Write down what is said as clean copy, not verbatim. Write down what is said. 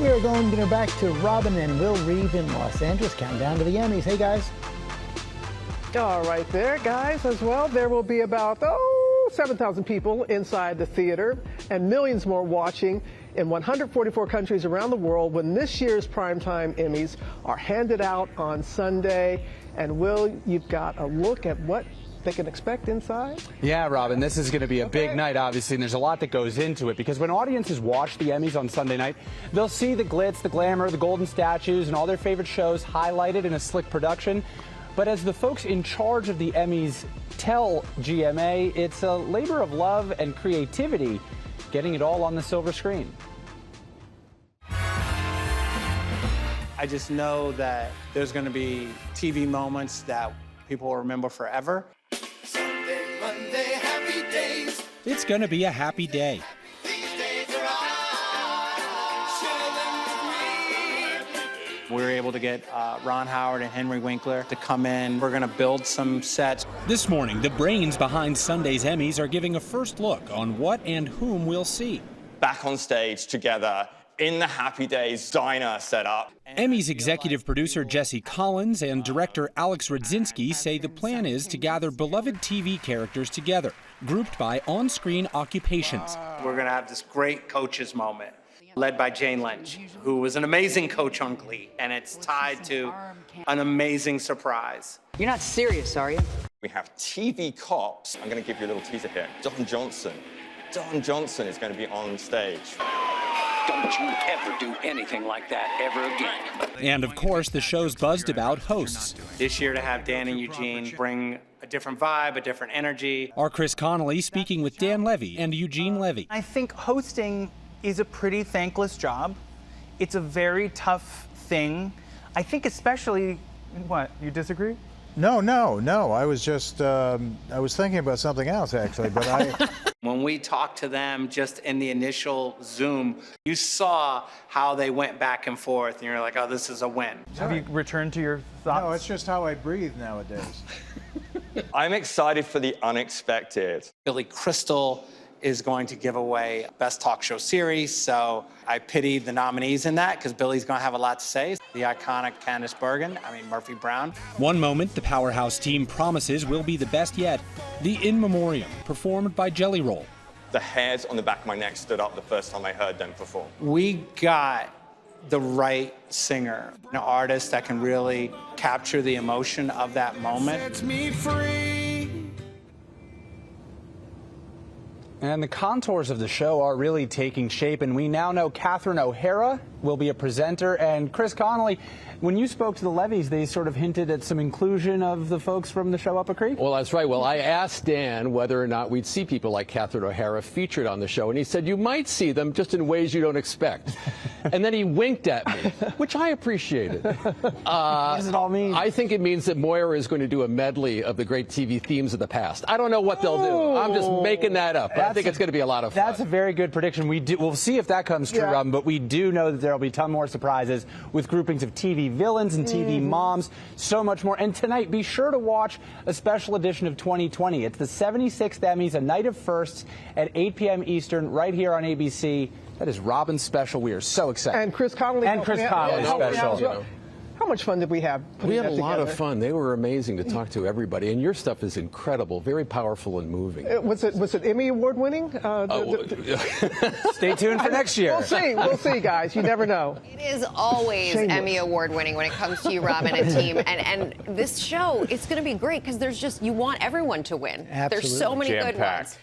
We're going back to Robin and Will Reeve in Los Angeles, counting down to the Emmys. Hey, guys. All right there, guys, as well. There will be about, 7,000 people inside the theater and millions more watching in 144 countries around the world when this year's primetime Emmys are handed out on Sunday. And Will, you've got a look at what they can expect inside? Yeah, Robin, this is going to be a big night, obviously, and there's a lot that goes into it, because when audiences watch the Emmys on Sunday night, they'll see the glitz, the glamour, the golden statues, and all their favorite shows highlighted in a slick production. But as the folks in charge of the Emmys tell GMA, it's a labor of love and creativity, getting it all on the silver screen. I just know that there's going to be TV moments that people will remember forever. Sunday, Monday, happy days. It's going to be a happy day. These days are ours. Share them with me. We were able to get Ron Howard and Henry Winkler to come in. We're going to build some sets. This morning, the brains behind Sunday's Emmys are giving a first look on what and whom we'll see. Back on stage together in the Happy Days diner setup. Emmys executive producer Jesse Collins and director Alex Rudzinski say the plan is to gather beloved TV characters together, grouped by on-screen occupations. We're going to have this great coaches moment, led by Jane Lynch, who was an amazing coach on Glee, and it's tied to an amazing surprise. You're not serious, are you? We have TV cops. I'm going to give you a little teaser here. Don Johnson. Don Johnson is going to be on stage. Don't you ever do anything like that ever again. And of course, the show's buzzed about hosts. This year to have Dan and Eugene bring a different vibe, a different energy. Our Chris Connolly speaking with Dan Levy and Eugene Levy. I think hosting is a pretty thankless job. It's a very tough thing. I think especially, what, you disagree? No. I was just, I was thinking about something else, actually, but I... When we talked to them just in the initial Zoom, you saw how they went back and forth, and you're like, oh, this is a win. Have you returned to your thoughts? No, it's just how I breathe nowadays. I'm excited for the unexpected. Billy Crystal is going to give away Best Talk Show Series, so I pity the nominees in that because Billy's going to have a lot to say. The iconic Candice Murphy Brown. One moment the Powerhouse team promises will be the best yet, the In Memoriam, performed by Jelly Roll. The hairs on the back of my neck stood up the first time I heard them perform. We got the right singer, an artist that can really capture the emotion of that moment. Sets me free. And the contours of the show are really taking shape, and we now know Catherine O'Hara will be a presenter. And Chris Connolly, when you spoke to the Levies, they sort of hinted at some inclusion of the folks from the show Up a Creek? Well, that's right. Well, I asked Dan whether or not we'd see people like Catherine O'Hara featured on the show, and he said you might see them just in ways you don't expect. And then he winked at me, which I appreciated. What does it all mean? I think it means that Moira is going to do a medley of the great TV themes of the past. I don't know what they'll do. I'm just making that up. But I think it's going to be a lot of fun. That's a very good prediction. We'll see if that comes true, Robin, but we do know that there will be a ton more surprises with groupings of TV villains and TV moms, so much more. And tonight, be sure to watch a special edition of 2020. It's the 76th Emmys, a night of firsts at 8 p.m. Eastern, right here on ABC. That is Robin's special. We are so excited. And Chris Connolly. And Chris Connolly special. How much fun did we have putting We had that a lot together? of fun. They were amazing to talk to, everybody. And your stuff is incredible, very powerful and moving. Was it Emmy Award winning? Stay tuned for next year. We'll see, guys. You never know. It is always Emmy Award winning when it comes to you, Robin, and team. And this show, it's going to be great because you want everyone to win. Absolutely. There's so many good ones.